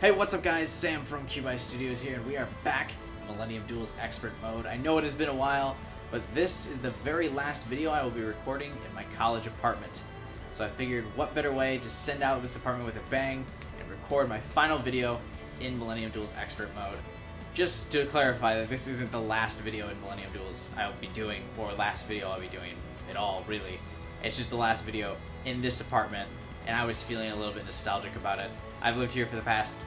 Hey, what's up guys? Sam from Cubi Studios here, and we are back in Millennium Duels Expert Mode. I know it has been a while, but this is the very last video I will be recording in my college apartment. So I figured what better way to send out this apartment with a bang and record my final video in Millennium Duels Expert Mode. Just to clarify that this isn't the last video in Millennium Duels I'll be doing, or last video I'll be doing at all, really. It's just the last video in this apartment, and I was feeling a little bit nostalgic about it. I've lived here for the past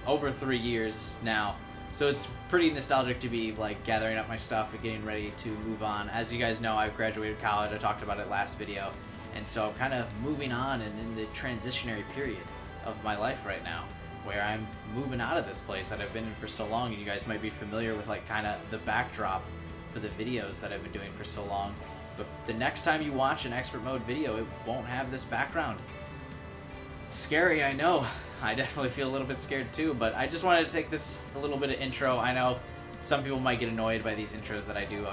over 3 years now, so it's pretty nostalgic to be like gathering up my stuff and getting ready to move on. As you guys know, I've graduated college. I talked about it last video, and so I'm kind of moving on and in the transitionary period of my life right now, where I'm moving out of this place that I've been in for so long. And you guys might be familiar with like kind of the backdrop for the videos that I've been doing for so long, but the next time you watch an expert mode video, it won't have this background. Scary, I know. I definitely feel a little bit scared too, but I just wanted to take this a little bit of intro. I know some people might get annoyed by these intros that I do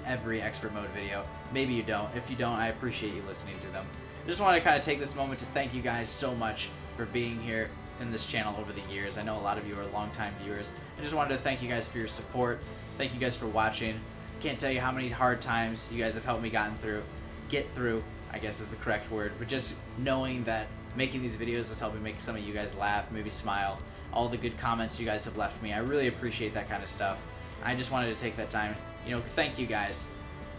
every expert mode video. Maybe you don't. If you don't, I appreciate you listening to them. I just want to kind of take this moment to thank you guys so much for being here in this channel over the years. I know a lot of you are longtime viewers. I just wanted to thank you guys for your support. Thank you guys for watching. Can't tell you how many hard times you guys have helped me get through, I guess is the correct word, but just knowing that making these videos was helping make some of you guys laugh, maybe smile, all the good comments you guys have left me. I really appreciate that kind of stuff. I just wanted to take that time, thank you guys,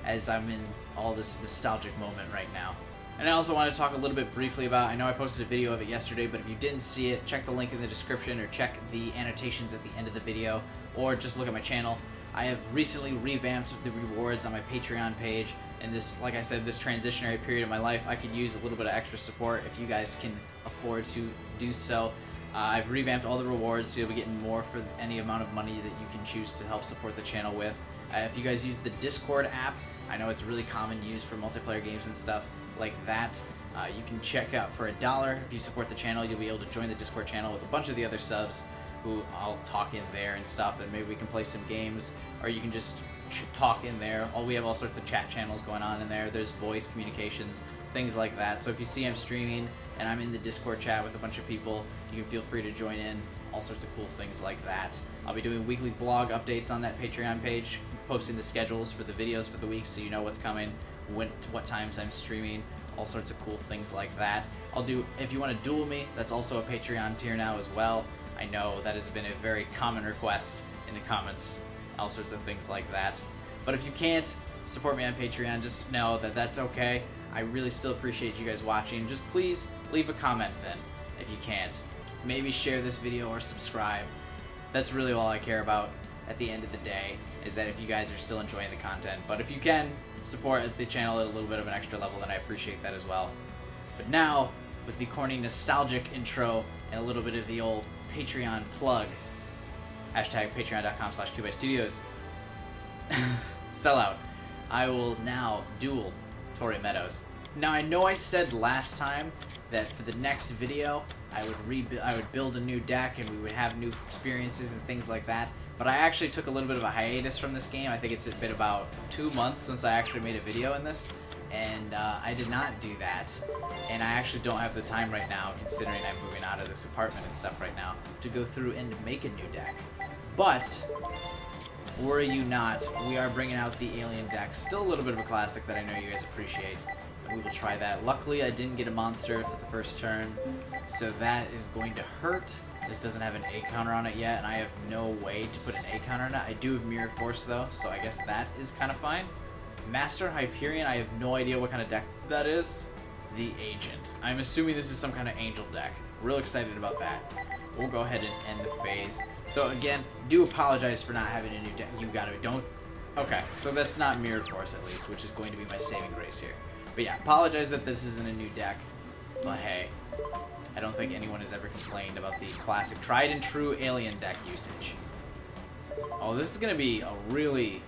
as I'm in all this nostalgic moment right now. And I also wanted to talk a little bit briefly about, I know I posted a video of it yesterday, but if you didn't see it, check the link in the description or check the annotations at the end of the video, or just look at my channel. I have recently revamped the rewards on my Patreon page, and this, like I said, this transitionary period of my life, I could use a little bit of extra support if you guys can afford to do so. I've revamped all the rewards, so you'll be getting more for any amount of money that you can choose to help support the channel with. If you guys use the Discord app, I know it's really common used for multiplayer games and stuff like that. You can check out for $1. If you support the channel, you'll be able to join the Discord channel with a bunch of the other subs who I'll talk in there and stuff, and maybe we can play some games, or you can just talk in there. We have all sorts of chat channels going on in there. There's voice communications, things like that. So if you see I'm streaming and I'm in the Discord chat with a bunch of people, you can feel free to join in. All sorts of cool things like that. I'll be doing weekly blog updates on that Patreon page, posting the schedules for the videos for the week so you know what's coming, what times I'm streaming, all sorts of cool things like that. If you want to duel me, that's also a Patreon tier now as well. I know that has been a very common request in the comments, all sorts of things like that. But if you can't support me on Patreon, just know that that's okay. I really still appreciate you guys watching. Just please leave a comment then, if you can't. Maybe share this video or subscribe. That's really all I care about at the end of the day, is that if you guys are still enjoying the content. But if you can support the channel at a little bit of an extra level, then I appreciate that as well. But now, with the corny nostalgic intro and a little bit of the old Patreon plug, hashtag patreon.com/CubiStudios, sellout, I will now duel Tori Meadows. Now I know I said last time that for the next video I would build a new deck and we would have new experiences and things like that, but I actually took a little bit of a hiatus from this game. I think it's been about 2 months since I actually made a video in this, and I did not do that, and I actually don't have the time right now, considering I'm moving out of this apartment and stuff right now, to go through and make a new deck. But worry you not, we are bringing out the alien deck, still a little bit of a classic that I know you guys appreciate, and we will try that. Luckily I didn't get a monster for the first turn, so that is going to hurt. This doesn't have an A counter on it yet, and I have no way to put an A counter on it. I do have Mirror Force though, so I guess that is kind of fine. Master Hyperion, I have no idea what kind of deck that is. The Agent. I'm assuming this is some kind of angel deck. Real excited about that. We'll go ahead and end the phase. So again, do apologize for not having a new deck. Okay, so that's not Mirror Force at least, which is going to be my saving grace here. But yeah, apologize that this isn't a new deck. But hey, I don't think anyone has ever complained about the classic tried and true alien deck usage. Oh, this is going to be a really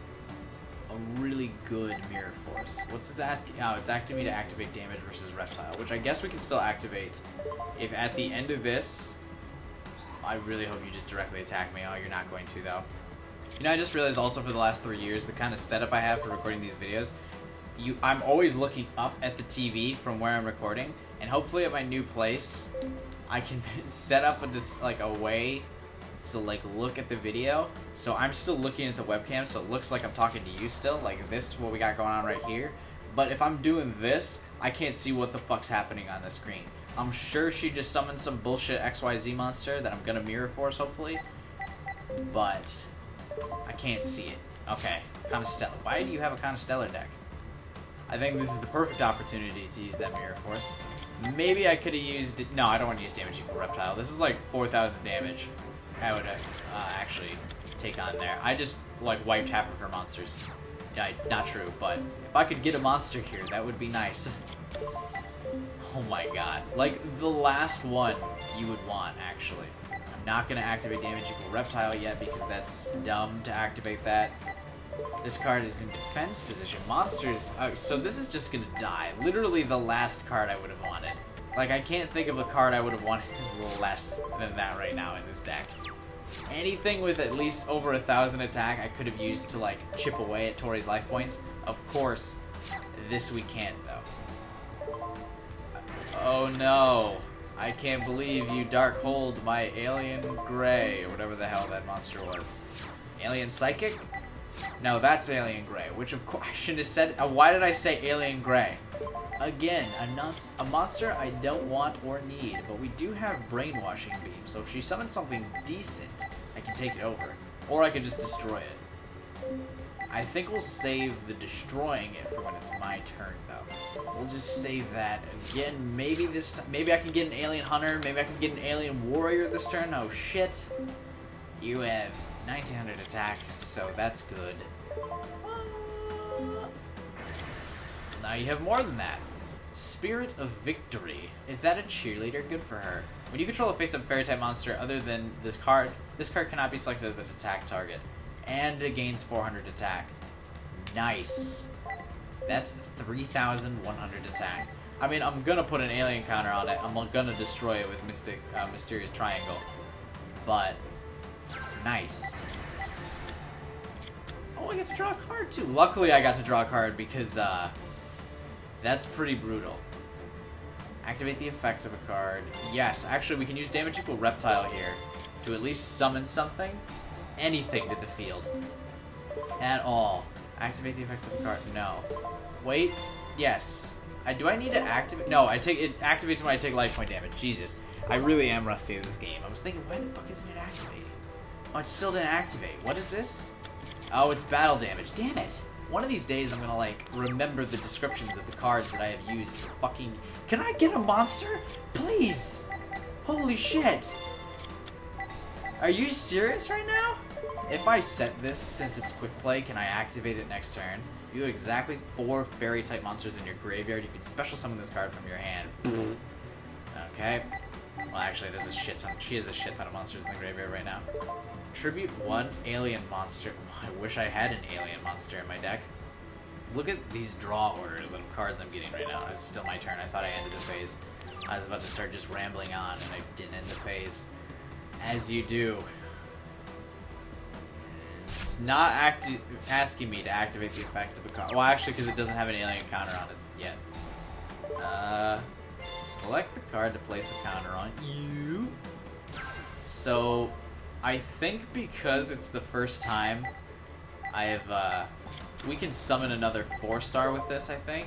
good Mirror Force. What's it asking? Oh, it's asking me to activate damage versus reptile, which I guess we can still activate if at the end of this. I really hope you just directly attack me. Oh, you're not going to though. I just realized also for the last 3 years, the kind of setup I have for recording these videos, I'm always looking up at the TV from where I'm recording, and hopefully at my new place, I can set up like a way to like look at the video. So I'm still looking at the webcam, so it looks like I'm talking to you still, like this, what we got going on right here. But if I'm doing this, I can't see what the fuck's happening on the screen. I'm sure she just summoned some bullshit XYZ monster that I'm gonna mirror force, hopefully. But I can't see it. Okay, Constellar. Why do you have a Constellar deck? I think this is the perfect opportunity to use that mirror force. Maybe I could have used it. No, I don't want to use damage equal reptile. This is like 4,000 damage. I would actually take on there. I just like wiped half of her monsters. Not true, but if I could get a monster here, that would be nice. Oh my god. Like the last one you would want, actually. I'm not going to activate damage equal reptile yet because that's dumb to activate that. This card is in defense position. Monsters... so this is just going to die. Literally the last card I would have wanted. Like, I can't think of a card I would have wanted less than that right now in this deck. Anything with at least over 1,000 attack I could have used to, like, chip away at Tori's life points. Of course, this we can't, though. Oh no. I can't believe you dark hold my Alien Gray, or whatever the hell that monster was. Alien Psychic? No, that's Alien Gray, which of course I shouldn't have said. Why did I say Alien Gray? Again, a monster I don't want or need, but we do have Brainwashing Beam, so if she summons something decent, I can take it over. Or I could just destroy it. I think we'll save the destroying it for when it's my turn, though. We'll just save that. Again, maybe this time, maybe I can get an Alien Hunter, maybe I can get an Alien Warrior this turn. Oh shit. You have 1,900 attack, so that's good. Now you have more than that. Spirit of Victory. Is that a cheerleader? Good for her. When you control a face-up fairy-type monster other than this card cannot be selected as an attack target. And it gains 400 attack. Nice. That's 3,100 attack. I mean, I'm gonna put an alien counter on it. I'm gonna destroy it with Mysterious Triangle. But, nice. Oh, I get to draw a card too. Luckily, I got to draw a card because, that's pretty brutal. Activate the effect of a card. Yes, actually, we can use damage equal reptile here to at least summon something. Anything to the field. At all. Activate the effect of a card. No. Wait. Yes. Do I need to activate? No, it activates when I take life point damage. Jesus. I really am rusty at this game. I was thinking, why the fuck isn't it activating? Oh, it still didn't activate. What is this? Oh, it's battle damage. Damn it. One of these days, I'm gonna, like, remember the descriptions of the cards that I have used for fucking... Can I get a monster? Please! Holy shit! Are you serious right now? If I set this, since it's quick play, can I activate it next turn? You have exactly 4 fairy-type monsters in your graveyard. You can special summon this card from your hand. Okay. Well, actually, there's a shit ton. She has a shit ton of monsters in the graveyard right now. Tribute 1 alien monster. I wish I had an alien monster in my deck. Look at these draw orders of cards I'm getting right now. It's still my turn. I thought I ended the phase. I was about to start just rambling on, and I didn't end the phase. As you do. It's not asking me to activate the effect of a card. Well, actually, because it doesn't have an alien counter on it yet. Select the card to place a counter on you. So, I think because it's the first time I have, we can summon another 4-star with this, I think.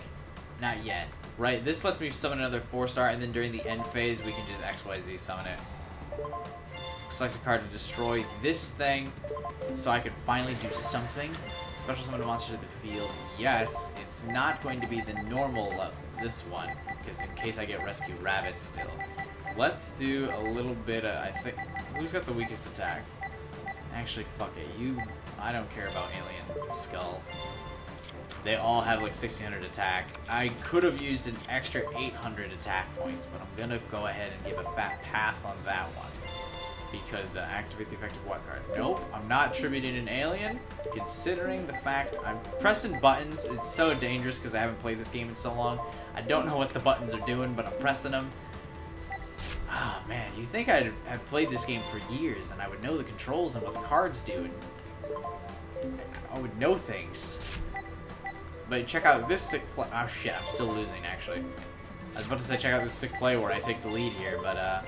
Not yet. Right, this lets me summon another 4-star, and then during the end phase, we can just XYZ summon it. Select a card to destroy this thing, so I can finally do something. Special summon a monster to the field. Yes, it's not going to be the normal this one, because in case I get Rescue Rabbit still. Let's do a little bit of, I think, who's got the weakest attack? Actually, fuck it, I don't care about Alien Skull. They all have like 1,600 attack. I could have used an extra 800 attack points, but I'm gonna go ahead and give a fat pass on that one. Because activate the effect of what card? Nope, I'm not tributing an alien. Considering the fact I'm pressing buttons, it's so dangerous because I haven't played this game in so long. I don't know what the buttons are doing, but I'm pressing them. Ah, man, you think I'd have played this game for years and I would know the controls and what the cards do. And I would know things. But check out this sick play. Oh shit, I'm still losing actually. I was about to say check out this sick play where I take the lead here, but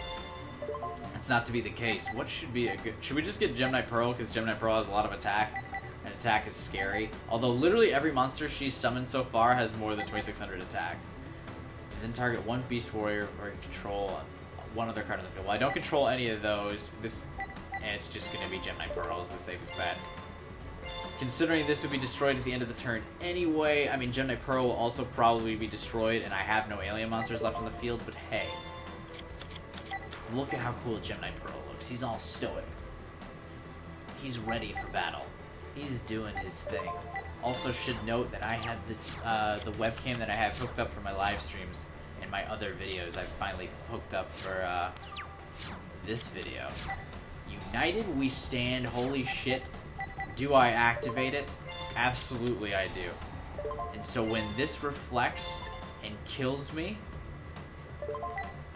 It's not to be the case. What should be a good... Should we just get Gemini Pearl? Because Gemini Pearl has a lot of attack. And attack is scary. Although literally every monster she's summoned so far has more than 2,600 attack. And then target one Beast Warrior or control one other card on the field. Well, I don't control any of those. And it's just going to be Gemini Pearl is the safest bet. Considering this would be destroyed at the end of the turn anyway, I mean, Gemini Pearl will also probably be destroyed, and I have no alien monsters left on the field, but hey. Look at how cool Gemini Pearl looks. He's all stoic. He's ready for battle. He's doing his thing. Also should note that I have this, the webcam that I have hooked up for my live streams and my other videos. I've finally hooked up for this video. United we stand. Holy shit. Do I activate it? Absolutely I do. And so when this reflects and kills me...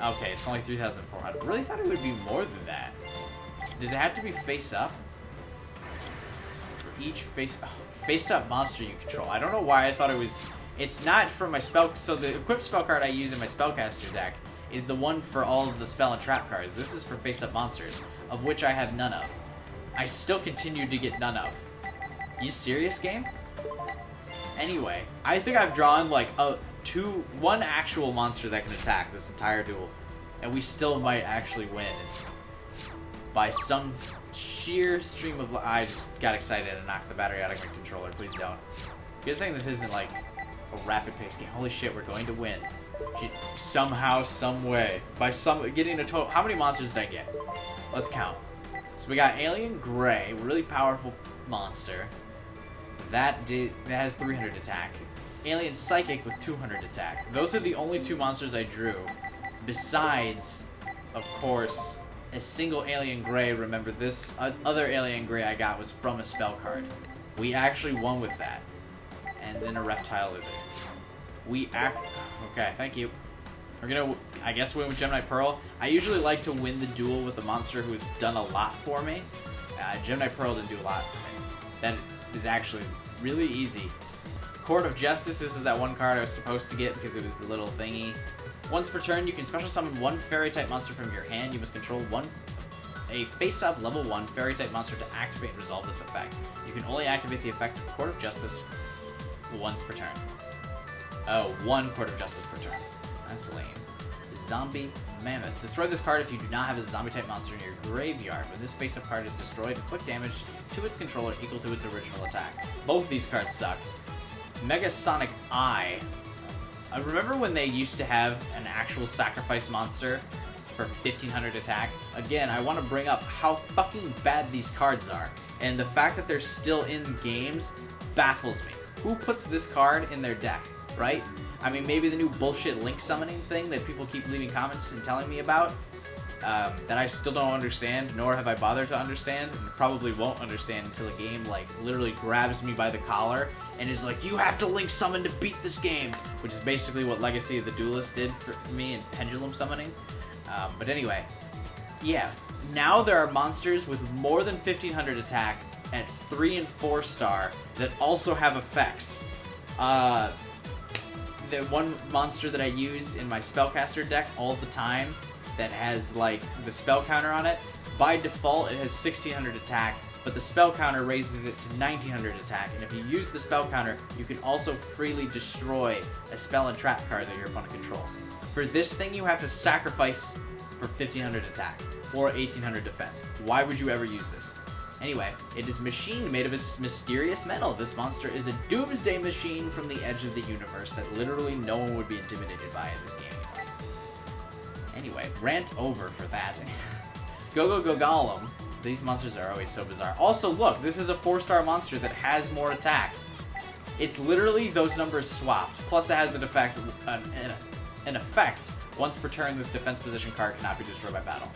Okay, it's only 3,400. Really thought it would be more than that. Does it have to be face up? For each face up monster you control. I don't know why I thought it was... It's not for my spell... So the equipped spell card I use in my spellcaster deck is the one for all of the spell and trap cards. This is for face up monsters, of which I have none of. I still continue to get none of. You serious, game? Anyway, I think I've drawn like one actual monster that can attack this entire duel, and we still might actually win by some sheer stream of... I just got excited and knocked the battery out of my controller. Please don't. Good thing this isn't like a rapid pace game. Holy shit, we're going to win. Somehow, some way. By getting a total... How many monsters did I get? Let's count. So we got Alien Gray, really powerful monster. That has 300 attack. Alien Psychic with 200 attack. Those are the only two monsters I drew. Besides, of course, a single Alien Gray. Remember, this other Alien Gray I got was from a spell card. We actually won with that. And then a Reptile Lizard. Okay, thank you. We're gonna, I guess, win with Gemini Pearl. I usually like to win the duel with a monster who's done a lot for me. Gemini Pearl didn't do a lot for me. That is actually really easy. Court of Justice, this is that one card I was supposed to get because it was the little thingy. Once per turn, you can special summon one fairy-type monster from your hand. You must control a face-up level 1 fairy-type monster to activate and resolve this effect. You can only activate the effect of Court of Justice once per turn. Oh, one Court of Justice per turn. That's lame. Zombie Mammoth. Destroy this card if you do not have a zombie-type monster in your graveyard. When this face-up card is destroyed, inflict damage to its controller equal to its original attack. Both these cards suck. Mega Sonic Eye. I remember when they used to have an actual sacrifice monster for 1,500 attack. Again, I want to bring up how fucking bad these cards are. And the fact that they're still in games baffles me. Who puts this card in their deck, right? I mean, maybe the new bullshit link summoning thing that people keep leaving comments and telling me about, that I still don't understand, nor have I bothered to understand, and probably won't understand until a game, like, literally grabs me by the collar and is like, you have to link summon to beat this game, which is basically what Legacy of the Duelist did for me in Pendulum Summoning. But anyway, yeah, now there are monsters with more than 1,500 attack at 3 and 4 star that also have effects. The one monster that I use in my spellcaster deck all the time that has like the spell counter on it, by default it has 1,600 attack, but the spell counter raises it to 1,900 attack, and if you use the spell counter, you can also freely destroy a spell and trap card that your opponent controls. For this thing, you have to sacrifice for 1,500 attack or 1,800 defense. Why would you ever use this? Anyway, it is a machine made of a mysterious metal. This monster is a doomsday machine from the edge of the universe that literally no one would be intimidated by in this game anymore. Anyway, rant over for that. Go Golem. These monsters are always so bizarre. Also, look, this is a 4-star monster that has more attack. It's literally those numbers swapped. Plus, it has an effect. An effect. Once per turn, this defense position card cannot be destroyed by battle.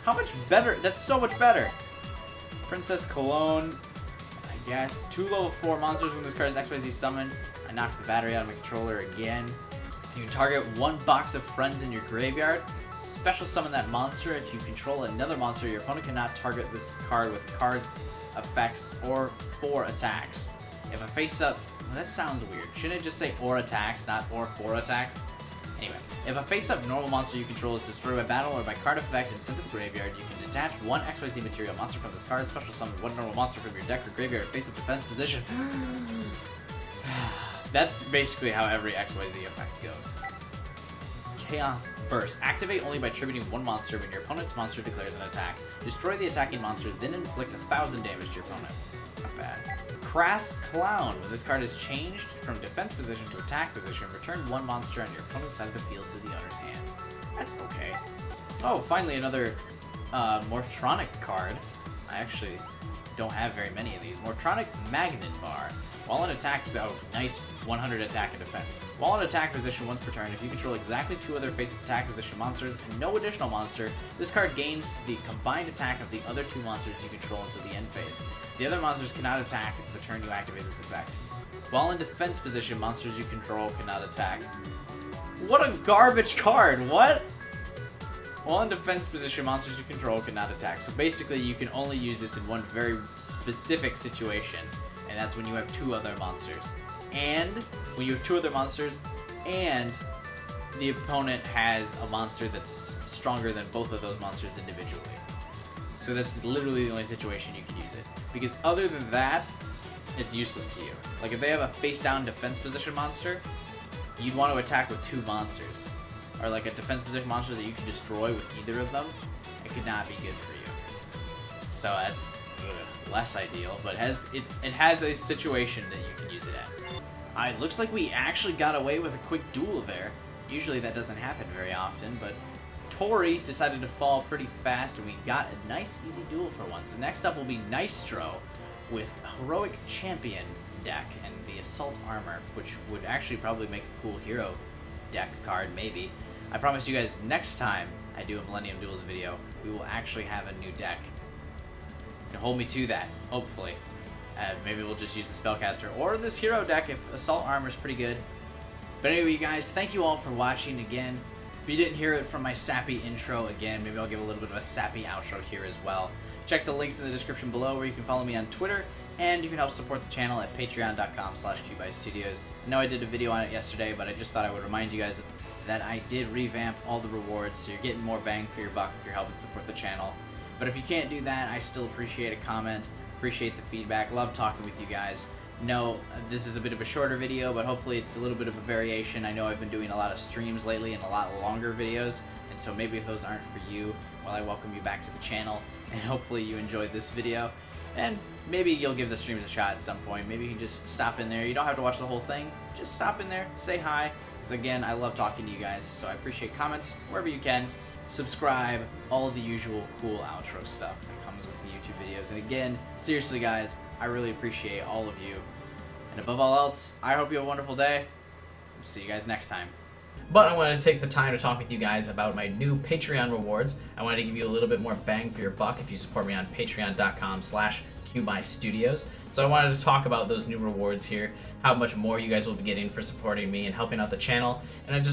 How much better? That's so much better. Princess Cologne, I guess. 2 level 4 monsters when this card is XYZ summoned. I knocked the battery out of my controller again. You can target 1 box of friends in your graveyard. Special summon that monster. If you control another monster, your opponent cannot target this card with cards, effects, or 4 attacks. If a face-up... Well, that sounds weird. Shouldn't it just say or attacks, not or 4 attacks? Anyway, if a face-up normal monster you control is destroyed by battle or by card effect and sent to the graveyard, you can detach one XYZ material monster from this card, special summon one normal monster from your deck or graveyard face-up defense position. That's basically how every XYZ effect goes. Chaos Burst. Activate only by tributing one monster when your opponent's monster declares an attack. Destroy the attacking monster, then inflict 1,000 damage to your opponent. Not bad. Crass Clown. When this card is changed from defense position to attack position, return one monster on your opponent's side of the field to the owner's hand. That's okay. Oh, finally another Morptronic card. I actually don't have very many of these. Morptronic Magnet Bar. While in attack, oh, nice 100 attack and defense. While in attack position once per turn, if you control exactly 2 other face-up attack position monsters and no additional monster, this card gains the combined attack of the other 2 monsters you control until the end phase. The other monsters cannot attack the turn you activate this effect. While in defense position, monsters you control cannot attack. What a garbage card! What? While in defense position, monsters you control cannot attack. So basically, you can only use this in one very specific situation. And that's when you have 2 other monsters. And when you have 2 other monsters, and the opponent has a monster that's stronger than both of those monsters individually. So that's literally the only situation you can use it. Because other than that, it's useless to you. Like if they have a face-down defense position monster, you'd want to attack with 2 monsters. Or like a defense position monster that you can destroy with either of them. It could not be good for you. So that's less ideal, but it has a situation that you can use it at. Alright, looks like we actually got away with a quick duel there. Usually that doesn't happen very often, but Tori decided to fall pretty fast and we got a nice easy duel for once. Next up will be Nystro with Heroic Champion deck and the Assault Armor, which would actually probably make a cool hero deck card, maybe. I promise you guys, next time I do a Millennium Duels video, we will actually have a new deck. Hold me to that, hopefully. Maybe we'll just use the Spellcaster or this hero deck if Assault Armor is pretty good. But anyway, you guys, thank you all for watching again. If you didn't hear it from my sappy intro again, maybe I'll give a little bit of a sappy outro here as well. Check the links in the description below where you can follow me on Twitter, and you can help support the channel at patreon.com/QBuyStudios. I know I did a video on it yesterday, but I just thought I would remind you guys that I did revamp all the rewards, so you're getting more bang for your buck if you're helping support the channel. But if you can't do that, I still appreciate a comment, appreciate the feedback, love talking with you guys. No, this is a bit of a shorter video, but hopefully it's a little bit of a variation. I know I've been doing a lot of streams lately and a lot longer videos, and so maybe if those aren't for you, well, I welcome you back to the channel, and hopefully you enjoyed this video, and maybe you'll give the streams a shot at some point. Maybe you can just stop in there. You don't have to watch the whole thing. Just stop in there, say hi, because again, I love talking to you guys, so I appreciate comments wherever you can. Subscribe, all the usual cool outro stuff that comes with the YouTube videos. And again, seriously guys, I really appreciate all of you. And above all else, I hope you have a wonderful day. See you guys next time. But I wanted to take the time to talk with you guys about my new Patreon rewards. I wanted to give you a little bit more bang for your buck if you support me on patreon.com/QBuyStudios. So I wanted to talk about those new rewards here, how much more you guys will be getting for supporting me and helping out the channel. And I just